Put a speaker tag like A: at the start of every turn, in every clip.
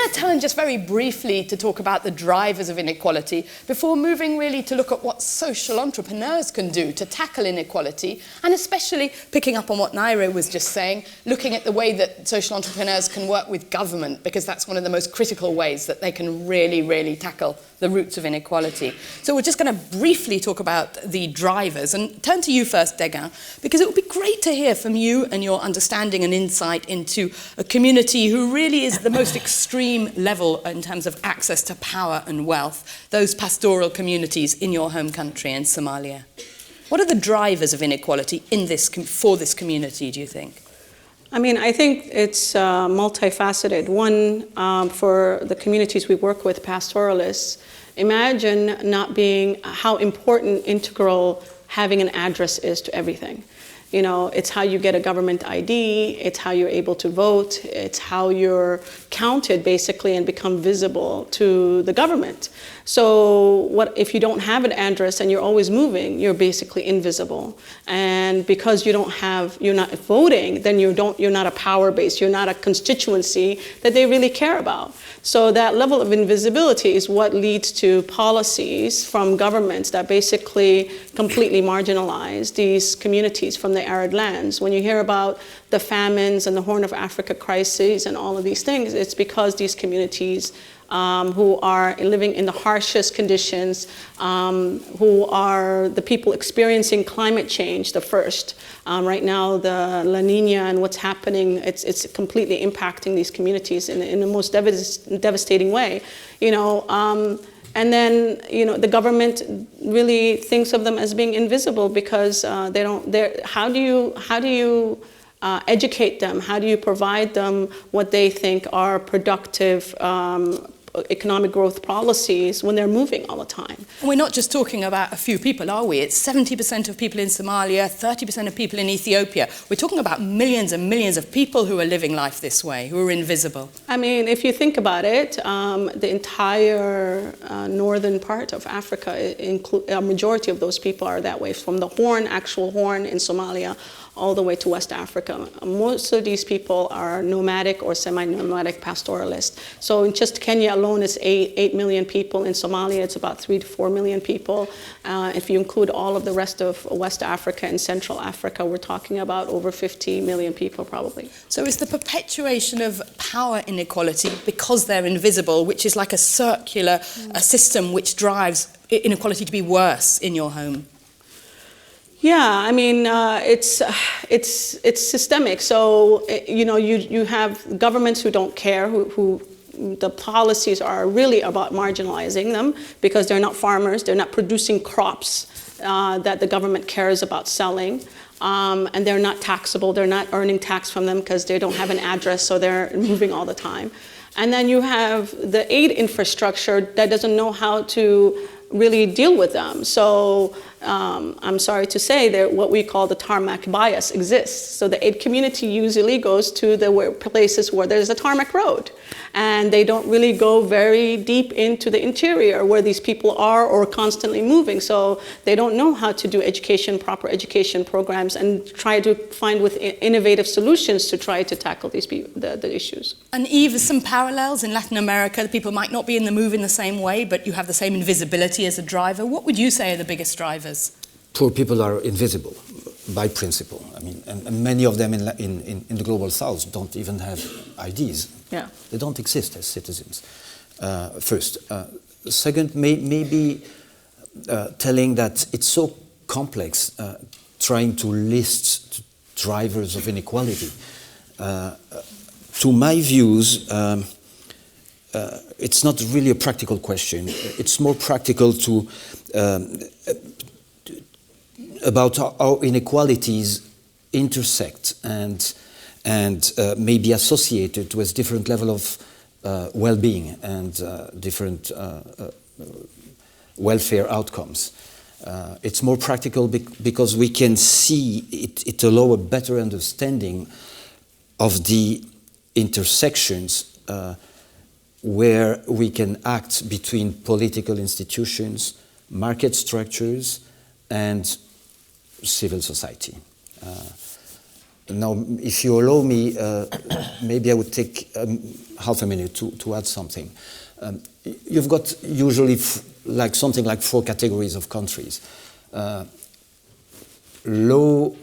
A: to turn just very briefly to talk about the drivers of inequality before moving really to look at what social entrepreneurs can do to tackle inequality, and especially picking up on what Ngaire was just saying, looking at the way that social entrepreneurs can work with government, because that's one of the most critical ways that they can really, really tackle the roots of inequality. So we're just going to briefly talk about the drivers and turn to you first, Degan, because it would be great to hear from you and your understanding and insight into a community who really is the most extreme level in terms of access to power and wealth, those pastoral communities in your home country in Somalia. What are the drivers of inequality for this community, do you think?
B: I mean, I think it's multifaceted. One, for the communities we work with, pastoralists, imagine not being how important, integral having an address is to everything. You know, it's how you get a government ID, it's how you're able to vote, it's how you're counted basically and become visible to the government. So what if you don't have an address and you're always moving, you're basically invisible. And because you're not voting, then you're not a power base, you're not a constituency that they really care about. So that level of invisibility is what leads to policies from governments that basically completely marginalize these communities from the arid lands. When you hear about the famines and the Horn of Africa crises and all of these things, it's because these communities who are living in the harshest conditions, who are the people experiencing climate change the first. Right now, the La Nina and what's happening, it's completely impacting these communities in the most devastating way. You know, and then, you know, the government really thinks of them as being invisible because how do you educate them? How do you provide them what they think are productive economic growth policies when they're moving all the time?
A: We're not just talking about a few people, are we? It's 70% of people in Somalia, 30% of people in Ethiopia. We're talking about millions and millions of people who are living life this way, who are invisible.
B: I mean, if you think about it, the entire northern part of Africa, a majority of those people are that way, from the actual Horn in Somalia, all the way to West Africa. Most of these people are nomadic or semi-nomadic pastoralists. So in just Kenya alone, it's 8 million people. In Somalia, it's about 3 to 4 million people. If you include all of the rest of West Africa and Central Africa, we're talking about over 50 million people probably.
A: So it's the perpetuation of power inequality because they're invisible, which is like a circular system which drives inequality to be worse in your home.
B: Yeah, I mean, it's systemic. So, you know, you have governments who don't care, who the policies are really about marginalizing them because they're not farmers, they're not producing crops that the government cares about selling. And they're not taxable, they're not earning tax from them because they don't have an address, so they're moving all the time. And then you have the aid infrastructure that doesn't know how to really deal with them. So I'm sorry to say that what we call the tarmac bias exists. So the aid community usually goes to the places where there's a tarmac road. And they don't really go very deep into the interior where these people are or constantly moving. So they don't know how to do proper education programs and try to find with innovative solutions to try to tackle these the issues.
A: And Yves, some parallels in Latin America. The people might not be in the move in the same way, but you have the same invisibility as a driver. What would you say are the biggest drivers?
C: Poor people are invisible by principle. I mean, and many of them in the global south don't even have IDs.
B: Yeah.
C: They don't exist as citizens. First. Second, maybe telling that it's so complex trying to list drivers of inequality. To my views, it's not really a practical question. It's more practical to about how inequalities intersect and may be associated with different level of well-being and different welfare outcomes. It's more practical because we can see it allows a better understanding of the intersections where we can act between political institutions, market structures, and civil society. Now, if you allow me, maybe I would take half a minute to add something. You've got usually something like 4 categories of countries. Low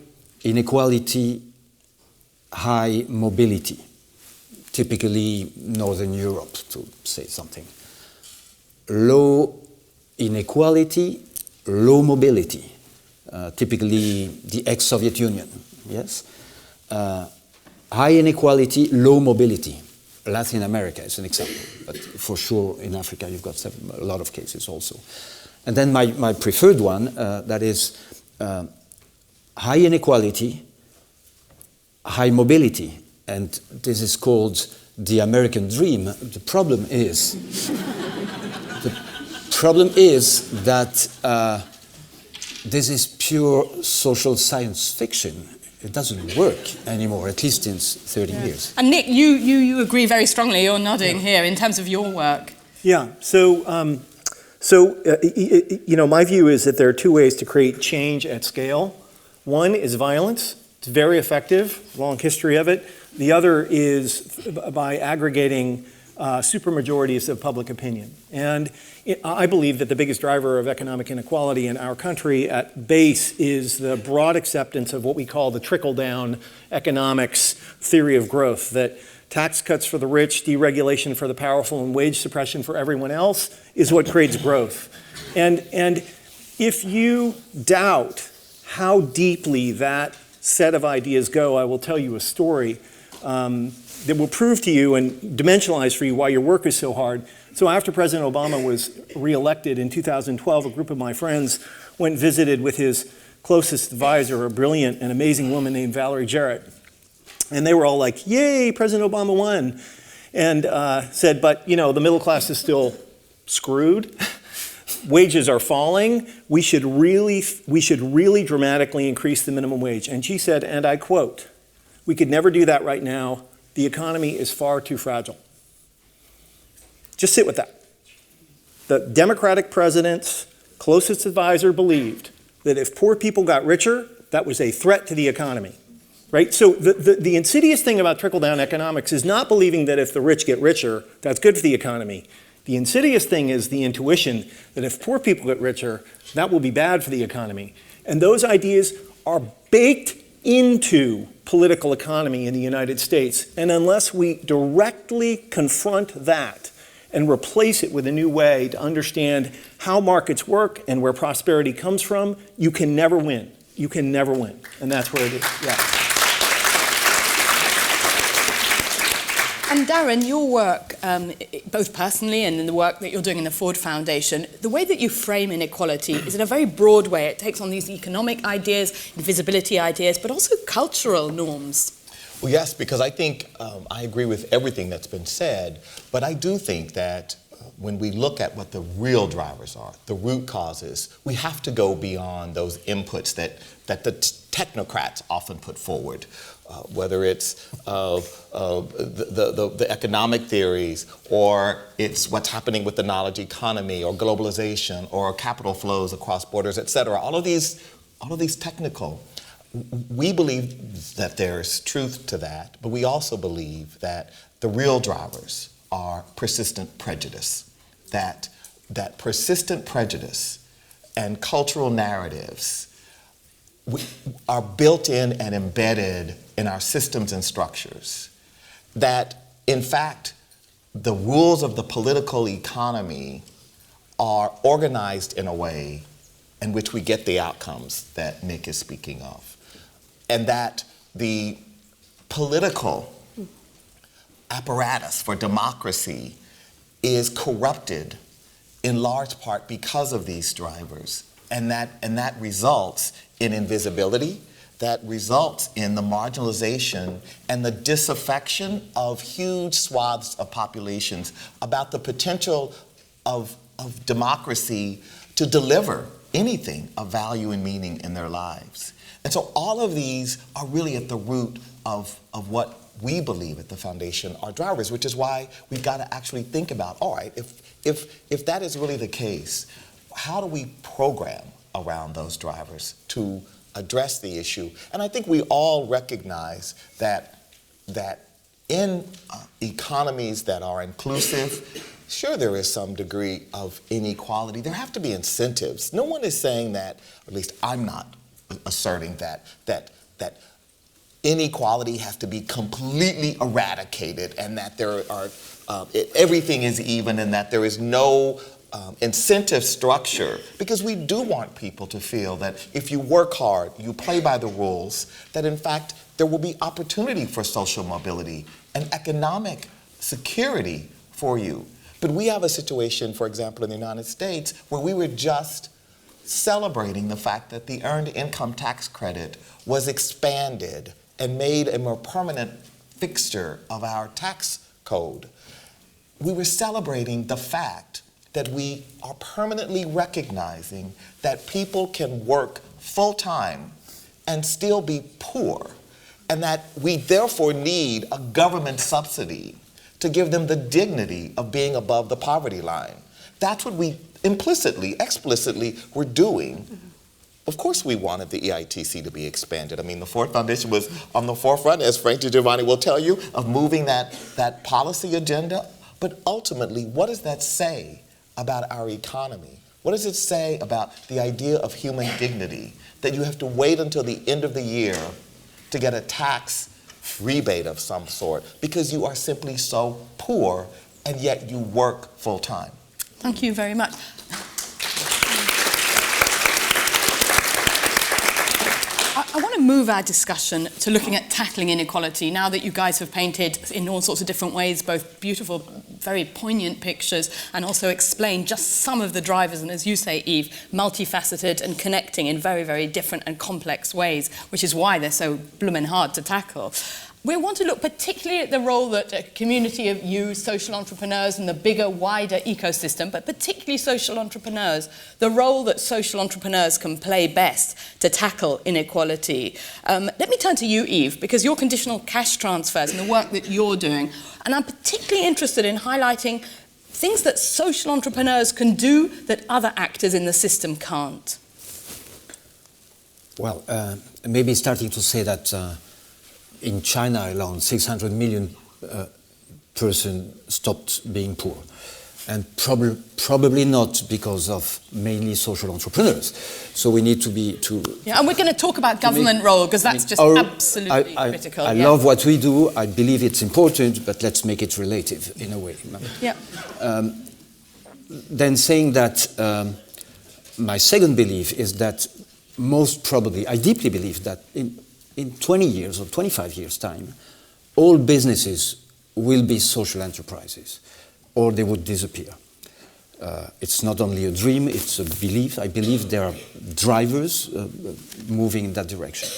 C: inequality, high mobility, typically Northern Europe, to say something. Low inequality, low mobility, typically the ex-Soviet Union, yes? High inequality, low mobility. Latin America is an example, but for sure in Africa you've got a lot of cases also. And then my preferred one, that is high inequality, high mobility, and this is called the American dream. The problem is that this is pure social science fiction. It doesn't work anymore, at least in 30 years.
A: And Nick, you agree very strongly, you're nodding here, in terms of your work.
D: Yeah, so my view is that there are 2 ways to create change at scale. One is violence. It's very effective, long history of it. The other is by aggregating supermajorities of public opinion. And I believe that the biggest driver of economic inequality in our country at base is the broad acceptance of what we call the trickle-down economics theory of growth, that tax cuts for the rich, deregulation for the powerful, and wage suppression for everyone else is what creates growth. And if you doubt how deeply that set of ideas go, I will tell you a story that will prove to you and dimensionalize for you why your work is so hard. So after President Obama was reelected in 2012, a group of my friends went and visited with his closest advisor, a brilliant and amazing woman named Valerie Jarrett. And they were all like, yay, President Obama won. And said, but the middle class is still screwed. Wages are falling. We should really dramatically increase the minimum wage. And she said, and I quote, we could never do that right now. The economy is far too fragile. Just sit with that. The Democratic president's closest advisor believed that if poor people got richer, that was a threat to the economy, right? So the insidious thing about trickle-down economics is not believing that if the rich get richer, that's good for the economy. The insidious thing is the intuition that if poor people get richer, that will be bad for the economy. And those ideas are baked into political economy in the United States. And unless we directly confront that and replace it with a new way to understand how markets work and where prosperity comes from, you can never win. You can never win. And that's where it is. Yeah.
A: And Darren, your work, both personally and in the work that you're doing in the Ford Foundation, the way that you frame inequality is in a very broad way. It takes on these economic ideas, invisibility ideas, but also cultural norms.
E: Well, yes, because I think I agree with everything that's been said, but I do think that when we look at what the real drivers are, the root causes, we have to go beyond those inputs that the technocrats often put forward. Whether it's the economic theories, or it's what's happening with the knowledge economy, or globalization, or capital flows across borders, et cetera. All of these technical. We believe that there's truth to that, but we also believe that the real drivers are persistent prejudice. That persistent prejudice and cultural narratives are built in and embedded in our systems and structures, that in fact the rules of the political economy are organized in a way in which we get the outcomes that Nick is speaking of, and that the political apparatus for democracy is corrupted in large part because of these drivers, and that results in invisibility, that results in the marginalization and the disaffection of huge swaths of populations about the potential of democracy to deliver anything of value and meaning in their lives. And so all of these are really at the root of what we believe at the Foundation are drivers, which is why we've got to actually think about, all right, if that is really the case, how do we program around those drivers to address the issue. And I think we all recognize that in economies that are inclusive, sure, there is some degree of inequality. There have to be incentives. No one is saying that, or at least I'm not asserting that inequality has to be completely eradicated and that there are everything is even and that there is no incentive structure, because we do want people to feel that if you work hard, you play by the rules, that in fact there will be opportunity for social mobility and economic security for you. But we have a situation, for example, in the United States, where we were just celebrating the fact that the Earned Income Tax Credit was expanded and made a more permanent fixture of our tax code. We were celebrating the fact that we are permanently recognizing that people can work full-time and still be poor, and that we therefore need a government subsidy to give them the dignity of being above the poverty line. That's what we implicitly, explicitly were doing. Of course we wanted the EITC to be expanded. I mean, the Ford Foundation was on the forefront, as Frank DiGiovanni will tell you, of moving that policy agenda. But ultimately, what does that say about our economy? What does it say about the idea of human dignity? That you have to wait until the end of the year to get a tax rebate of some sort because you are simply so poor and yet you work full time.
A: Thank you very much. I want to move our discussion to looking at tackling inequality now that you guys have painted in all sorts of different ways, both beautiful, very poignant pictures, and also explained just some of the drivers, and as you say, Yves, multifaceted and connecting in very, very different and complex ways, which is why they're so blooming hard to tackle. We want to look particularly at the role that a community of you, social entrepreneurs, and the bigger, wider ecosystem, but particularly social entrepreneurs, the role that social entrepreneurs can play best to tackle inequality. Let me turn to you, Yves, because your conditional cash transfers and the work that you're doing, and I'm particularly interested in highlighting things that social entrepreneurs can do that other actors in the system can't.
C: Well, maybe starting to say that in China alone, 600 million persons stopped being poor. And probably not because of mainly social entrepreneurs. So we need to be...
A: Yeah, and we're going to talk about government role, because that's just absolutely critical.
C: I love what we do. I believe it's important, but let's make it relative in a way.
A: Yeah.
C: Then saying that my second belief is that most probably, I deeply believe that in 20 years or 25 years' time, all businesses will be social enterprises, or they would disappear. It's not only a dream, it's a belief. I believe there are drivers moving in that direction.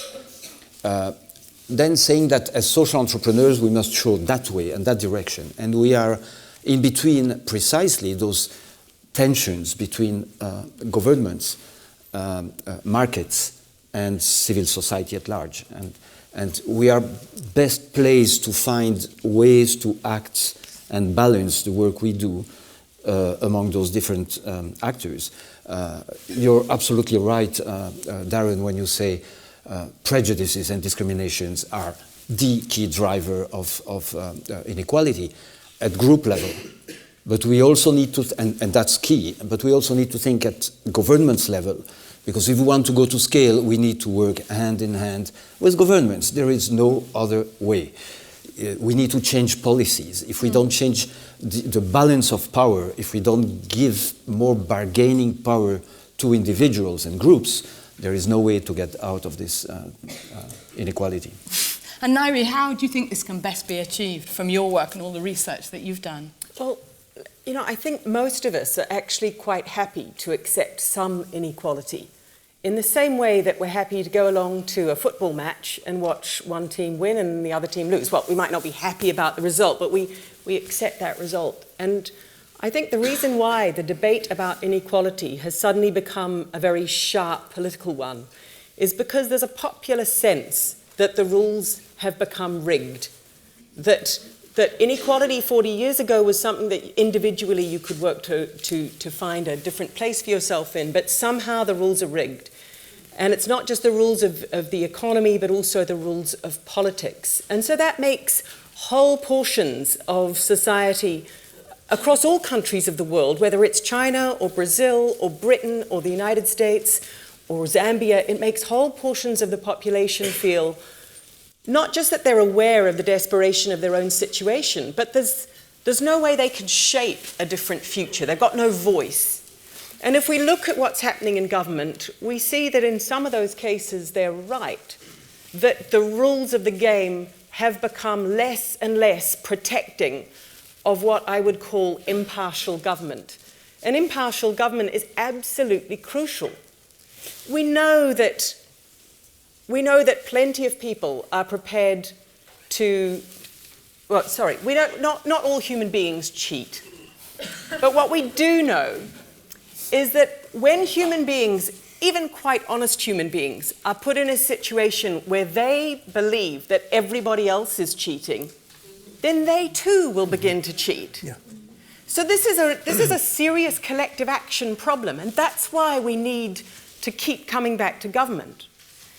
C: Then saying that as social entrepreneurs, we must show that way and that direction. And we are in between precisely those tensions between governments, markets, and civil society at large. And we are best placed to find ways to act and balance the work we do among those different actors. You're absolutely right, Darren, when you say prejudices and discriminations are the key driver of inequality at group level. But we also need to, and that's key, but we also need to think at governments level. Because if we want to go to scale, we need to work hand in hand with governments. There is no other way. We need to change policies. If we don't change the balance of power, if we don't give more bargaining power to individuals and groups, there is no way to get out of this inequality.
A: And Ngaire, how do you think this can best be achieved from your work and all the research that you've done?
F: Well, you know, I think most of us are actually quite happy to accept some inequality. In the same way that we're happy to go along to a football match and watch one team win and the other team lose. Well, we might not be happy about the result, but we accept that result. And I think the reason why the debate about inequality has suddenly become a very sharp political one is because there's a popular sense that the rules have become rigged, that inequality 40 years ago was something that individually you could work to find a different place for yourself in, but somehow the rules are rigged. And it's not just the rules of the economy, but also the rules of politics. And so that makes whole portions of society across all countries of the world, whether it's China or Brazil or Britain or the United States or Zambia, it makes whole portions of the population feel not just that they're aware of the desperation of their own situation, but there's no way they can shape a different future. They've got no voice. And if we look at what's happening in government, we see that in some of those cases they're right, that the rules of the game have become less and less protecting of what I would call impartial government. And impartial government is absolutely crucial. We know that plenty of people are prepared to, not all human beings cheat. But what we do know is that when human beings, even quite honest human beings, are put in a situation where they believe that everybody else is cheating, then they too will begin to cheat.
D: Yeah.
F: So this is a serious collective action problem, and that's why we need to keep coming back to government.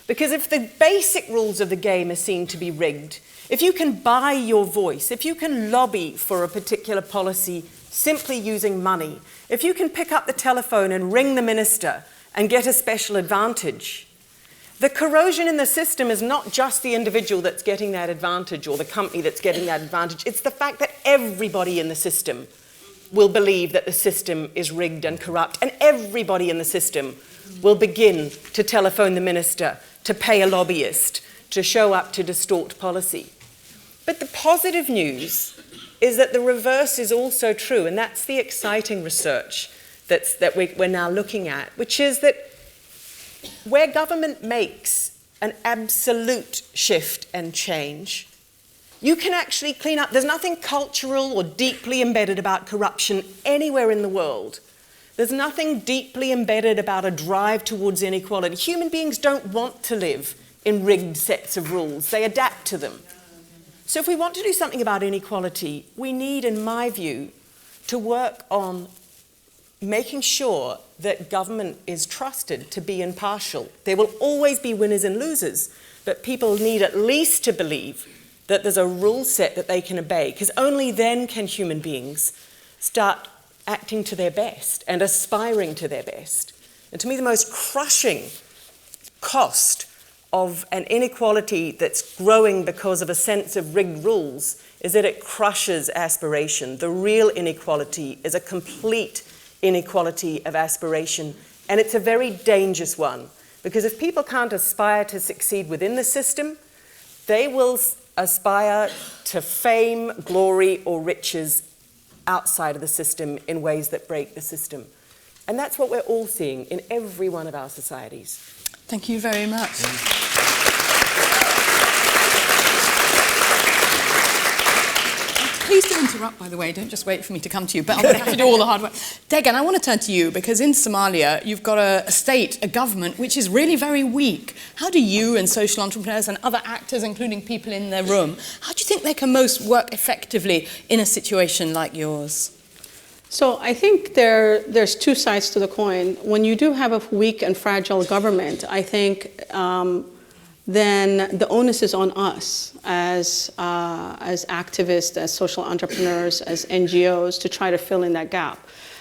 F: Because if the basic rules of the game are seen to be rigged, if you can buy your voice, if you can lobby for a particular policy simply using money, if you can pick up the telephone and ring the minister and get a special advantage, the corrosion in the system is not just the individual that's getting that advantage or the company that's getting that advantage. It's the fact that everybody in the system will believe that the system is rigged and corrupt, and everybody in the system will begin to telephone the minister, to pay a lobbyist, to show up to distort policy. But the positive news is that the reverse is also true, and that's the exciting research that we're now looking at, which is that where government makes an absolute shift and change, you can actually clean up. There's nothing cultural or deeply embedded about corruption anywhere in the world. There's nothing deeply embedded about a drive towards inequality. Human beings don't want to live in rigged sets of rules. They adapt to them. So if we want to do something about inequality, we need, in my view, to work on making sure that government is trusted to be impartial. There will always be winners and losers, but people need at least to believe that there's a rule set that they can obey, because only then can human beings start acting to their best and aspiring to their best. And to me, the most crushing cost of an inequality that's growing because of a sense of rigged rules is that it crushes aspiration. The real inequality is a complete inequality of aspiration, and it's a very dangerous one, because if people can't aspire to succeed within the system, they will aspire to fame, glory, or riches outside of the system in ways that break the system. And that's what we're all seeing in every one of our societies.
A: Thank you very much. Please don't interrupt, by the way. Don't just wait for me to come to you, but I'm going to have to do all the hard work. Degan, I want to turn to you, because in Somalia, you've got a state, a government, which is really very weak. How do you and social entrepreneurs and other actors, including people in the room, how do you think they can most work effectively in a situation like yours?
B: So I think there's two sides to the coin. When you do have a weak and fragile government, I think then the onus is on us as activists, as social entrepreneurs, as NGOs to try to fill in that gap.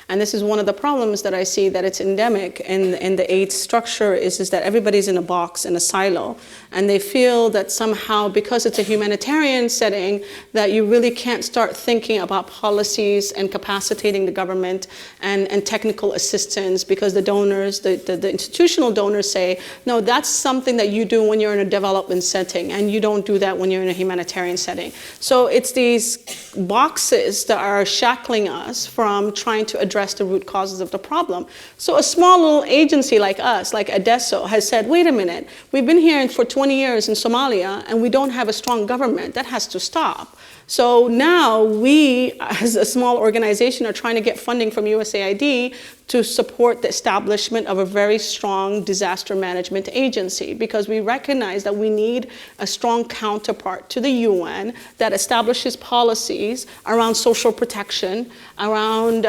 B: And this is one of the problems that I see that it's endemic in the aid structure is that everybody's in a box, in a silo, and they feel that somehow because it's a humanitarian setting that you really can't start thinking about policies and capacitating the government and technical assistance, because the donors, the institutional donors say, no, that's something that you do when you're in a development setting, and you don't do that when you're in a humanitarian setting. So it's these boxes that are shackling us from trying to address the root causes of the problem. So a small little agency like us, like Adesso, has said, wait a minute, we've been here for 20 years in Somalia and we don't have a strong government. That has to stop. So now we, as a small organization, are trying to get funding from USAID to support the establishment of a very strong disaster management agency, because we recognize that we need a strong counterpart to the UN that establishes policies around social protection, around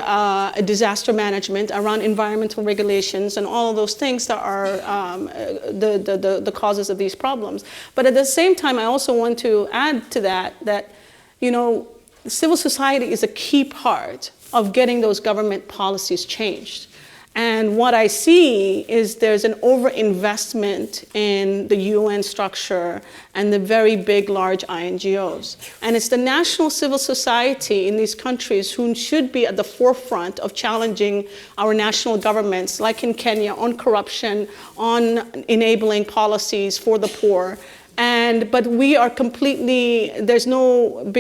B: disaster management, around environmental regulations, and all of those things that are the causes of these problems. But at the same time, I also want to add to that, you know, civil society is a key part of getting those government policies changed. And what I see is there's an overinvestment in the UN structure and the very big, large INGOs. And it's the national civil society in these countries who should be at the forefront of challenging our national governments, like in Kenya, on corruption, on enabling policies for the poor. But we are completely, there's no,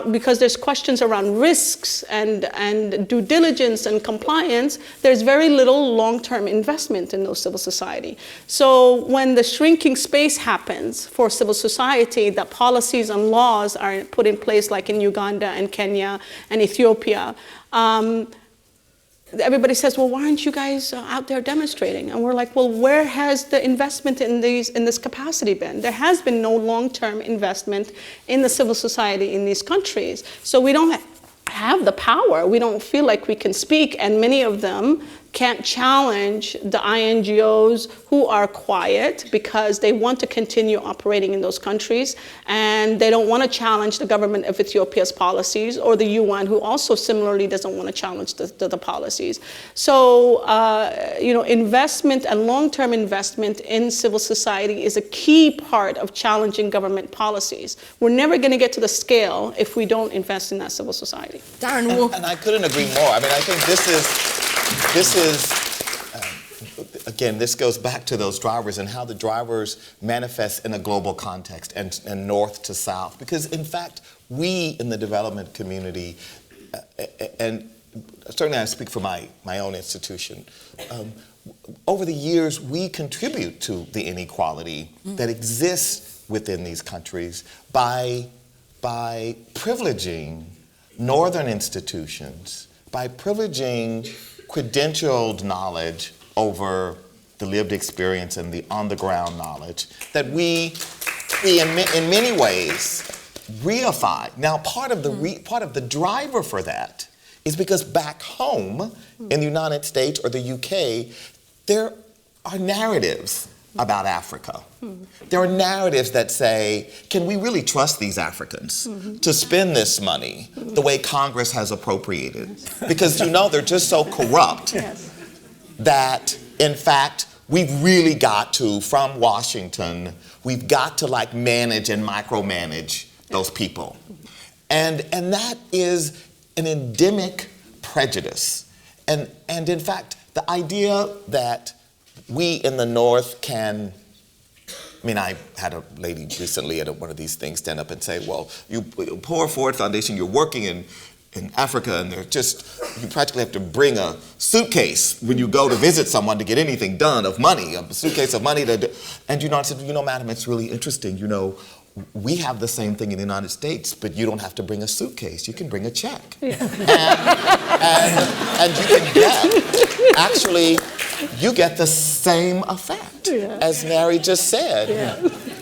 B: because there's questions around risks and due diligence and compliance, there's very little long-term investment in those civil society. So when the shrinking space happens for civil society, that policies and laws are put in place, like in Uganda and Kenya and Ethiopia, everybody says, well, why aren't you guys out there demonstrating? And we're like, well, where has the investment in this capacity been? There has been no long-term investment in the civil society in these countries. So we don't have the power. We don't feel like we can speak, and many of them can't challenge the INGOs who are quiet because they want to continue operating in those countries, and they don't want to challenge the government of Ethiopia's policies, or the UN, who also similarly doesn't want to challenge the policies. So, you know, investment and long-term investment in civil society is a key part of challenging government policies. We're never going to get to the scale if we don't invest in that civil society.
A: Darren,
E: and I couldn't agree more. I mean, I think this is again, this goes back to those drivers and how the drivers manifest in a global context and north to south. Because in fact, we in the development community, and certainly I speak for my own institution, over the years we contribute to the inequality that exists within these countries by privileging northern institutions, by privileging credentialed knowledge over the lived experience and the on-the-ground knowledge that we in many ways reify. Now, part of the driver for that is because back home in the United States or the UK, there are narratives about Africa. There are narratives that say, can we really trust these Africans to spend this money the way Congress has appropriated? Because, you know, they're just so corrupt that, in fact, we've really got to, from Washington, we've got to like manage and micromanage those people. And that is an endemic prejudice. And in fact, the idea that we in the North can, I mean, I had a lady recently at one of these things stand up and say, well, you Poor Forward Foundation, you're working in Africa, and you practically have to bring a suitcase when you go to visit someone to get anything done of money, a suitcase of money. And, you know, I said, you know, madam, it's really interesting. You know, we have the same thing in the United States, but you don't have to bring a suitcase. You can bring a check. Yeah. And you can get, actually, you get the same effect, as Mary just said. Yeah.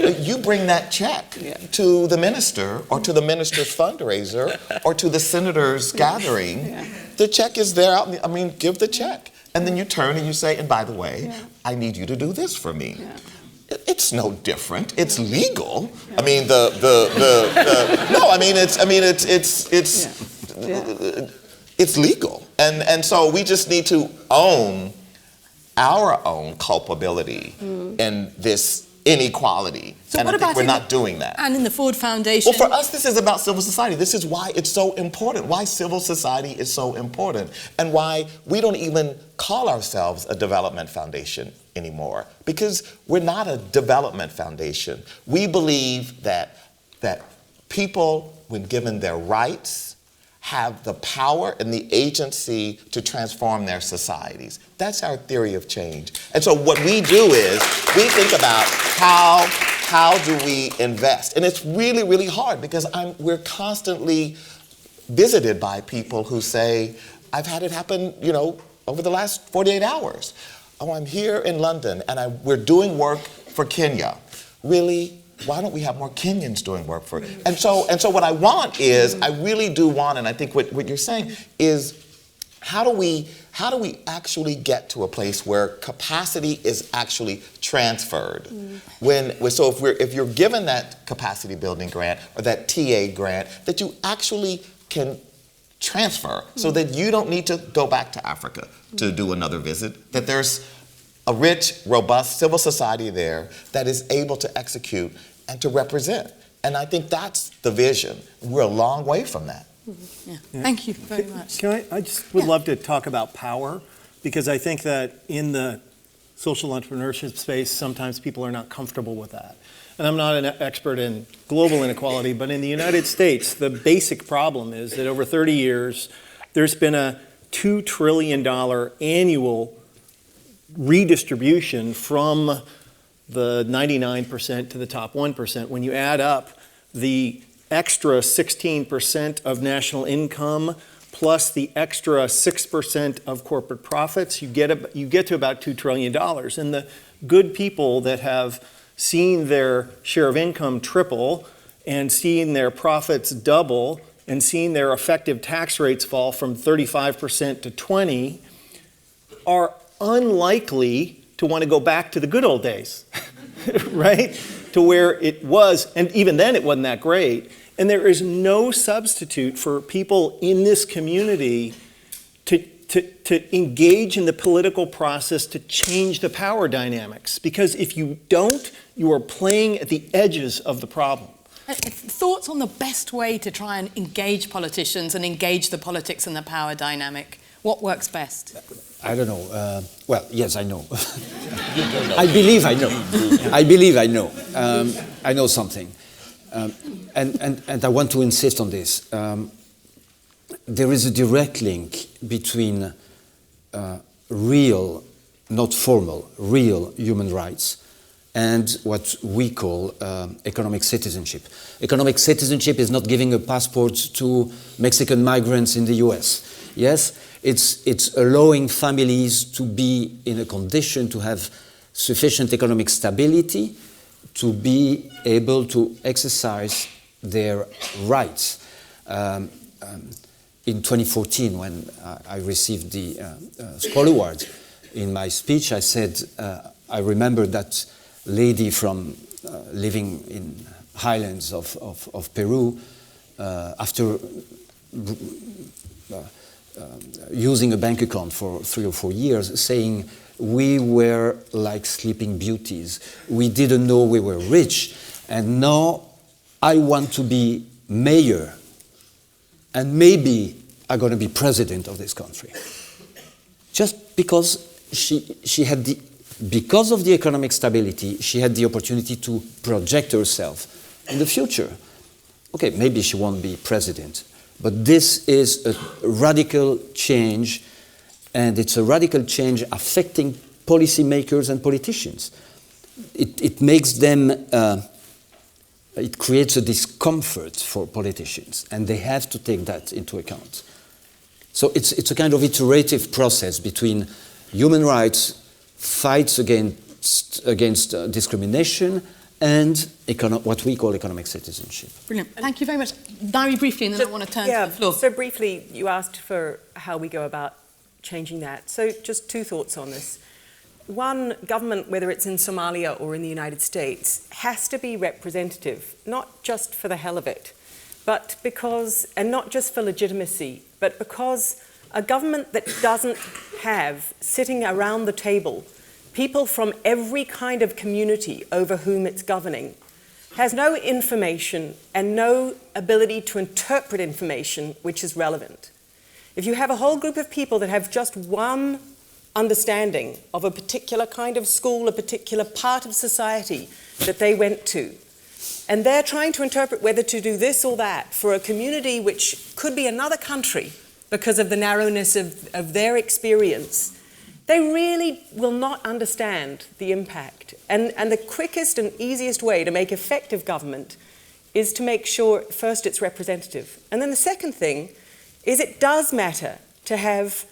E: You bring that check to the minister or to the minister's fundraiser or to the senator's gathering. Yeah. The check is there. I mean, give the check. And then you turn and you say, and by the way, I need you to do this for me. Yeah. It's no different. It's legal. I mean, it's legal. And so we just need to own our own culpability in this inequality.
A: So
E: and
A: what
E: I think
A: about
E: we're not doing that.
A: And in the Ford Foundation?
E: Well, for us, this is about civil society. This is why it's so important, why civil society is so important, and why we don't even call ourselves a development foundation anymore, because we're not a development foundation. We believe that people, when given their rights, have the power and the agency to transform their societies. That's our theory of change. And so what we do is we think about how do we invest? And it's really, really hard because we're constantly visited by people who say, I've had it happen, you know, over the last 48 hours. Oh, I'm here in London and we're doing work for Kenya. Really? Why don't we have more Kenyans doing work for it? And so what I want is, I really do want, and I think what you're saying is, how do we actually get to a place where capacity is actually transferred? So if you're given that capacity building grant or that TA grant, that you actually can transfer so that you don't need to go back to Africa to do another visit, that there's a rich, robust civil society there that is able to execute and to represent. And I think that's the vision. We're a long way from that.
A: Yeah. Thank you very much.
D: I just would love to talk about power, because I think that in the social entrepreneurship space, sometimes people are not comfortable with that. And I'm not an expert in global inequality, but in the United States, the basic problem is that over 30 years, there's been a $2 trillion annual redistribution from the 99% to the top 1%. When you add up the extra 16% of national income plus the extra 6% of corporate profits, you get to about $2 trillion. And the good people that have seen their share of income triple and seen their profits double and seen their effective tax rates fall from 35% to 20% are unlikely to want to go back to the good old days, right? To where it was, and even then it wasn't that great. And there is no substitute for people in this community to engage in the political process to change the power dynamics. Because if you don't, you are playing at the edges of the problem.
A: Thoughts on the best way to try and engage politicians and engage the politics and the power dynamic? What works best?
C: I don't know. Well, yes, I know. I believe I know. I believe I know. I know something. And I want to insist on this. There is a direct link between real, not formal, real human rights and what we call economic citizenship. Economic citizenship is not giving a passport to Mexican migrants in the US. Yes, it's allowing families to be in a condition to have sufficient economic stability to be able to exercise their rights. In 2014, when I received the Skoll Award, in my speech I said, I remember that lady from living in highlands of Peru, after using a bank account for 3 or 4 years, saying, we were like sleeping beauties. We didn't know we were rich, and now I want to be mayor, and maybe I'm going to be president of this country. Just because she had because of the economic stability, she had the opportunity to project herself in the future. Okay, maybe she won't be president, but this is a radical change, and it's a radical change affecting policymakers and politicians. It makes them, it creates a discomfort for politicians, and they have to take that into account. So it's a kind of iterative process between human rights, fights against discrimination, and what we call economic citizenship.
A: Brilliant. Thank you very much. Very briefly, and then I want to turn to the floor.
F: So briefly, you asked for how we go about changing that. So just 2 thoughts on this. One, government, whether it's in Somalia or in the United States, has to be representative, not just for the hell of it, but because, and not just for legitimacy, but because a government that doesn't have, sitting around the table, people from every kind of community over whom it's governing, has no information and no ability to interpret information which is relevant. If you have a whole group of people that have just one understanding of a particular kind of school, a particular part of society that they went to, and they're trying to interpret whether to do this or that for a community which could be another country because of the narrowness of their experience, they really will not understand the impact. And the quickest and easiest way to make effective government is to make sure, first, it's representative. And then the second thing is it does matter to have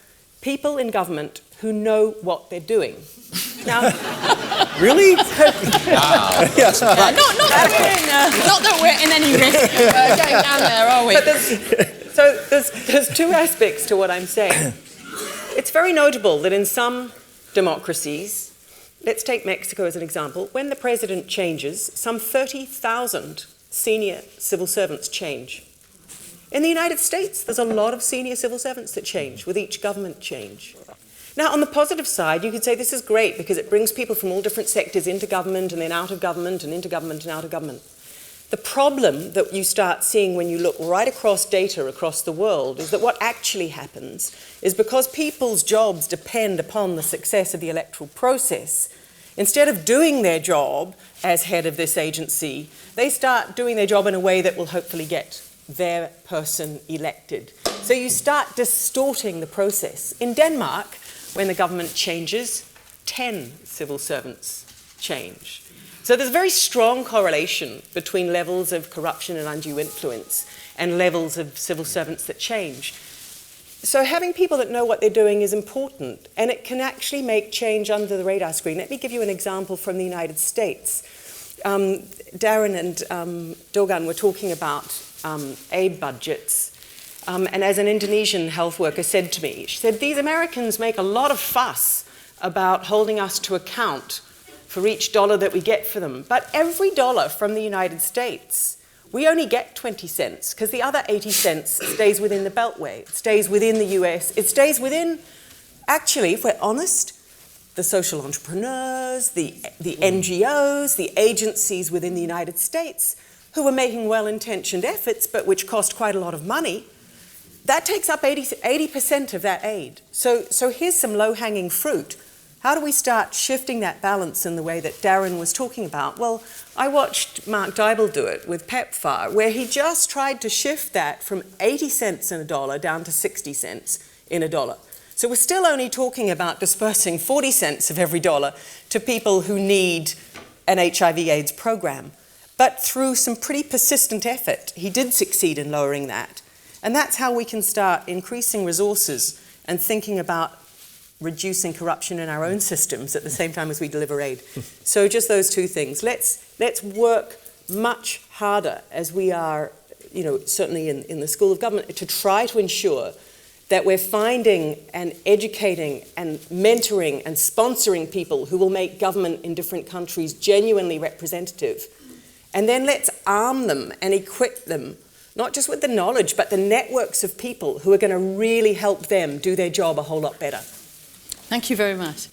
F: people in government who know what they're doing. Now,
D: Really?
A: Not that we're in any risk of going down there, are we?
F: but there's two aspects to what I'm saying. It's very notable that in some democracies, let's take Mexico as an example, when the president changes, some 30,000 senior civil servants change. In the United States, there's a lot of senior civil servants that change with each government change. Now, on the positive side, you could say this is great because it brings people from all different sectors into government and then out of government and into government and out of government. The problem that you start seeing when you look right across data across the world is that what actually happens is because people's jobs depend upon the success of the electoral process, instead of doing their job as head of this agency, they start doing their job in a way that will hopefully get their person elected. So you start distorting the process. In Denmark, when the government changes, 10 civil servants change. So there's a very strong correlation between levels of corruption and undue influence and levels of civil servants that change. So having people that know what they're doing is important, and it can actually make change under the radar screen. Let me give you an example from the United States. Darren and Degan were talking about aid budgets. And as an Indonesian health worker said to me, she said, these Americans make a lot of fuss about holding us to account for each dollar that we get for them. But every dollar from the United States, we only get 20 cents because the other 80 cents stays within the Beltway. It stays within the US. It stays within, actually, if we're honest, the social entrepreneurs, the NGOs, the agencies within the United States who are making well-intentioned efforts but which cost quite a lot of money. That takes up 80% of that aid. So here's some low-hanging fruit. How do we start shifting that balance in the way that Darren was talking about? Well, I watched Mark Dybel do it with PEPFAR, where he just tried to shift that from 80 cents in a dollar down to 60 cents in a dollar. So we're still only talking about dispersing 40 cents of every dollar to people who need an HIV/AIDS program. But through some pretty persistent effort, he did succeed in lowering that. And that's how we can start increasing resources and thinking about reducing corruption in our own systems at the same time as we deliver aid. So just those two things. Let's work much harder as we are, certainly in the School of Government, to try to ensure that we're finding and educating and mentoring and sponsoring people who will make government in different countries genuinely representative. And then let's arm them and equip them, not just with the knowledge, but the networks of people who are going to really help them do their job a whole lot better.
A: Thank you very much.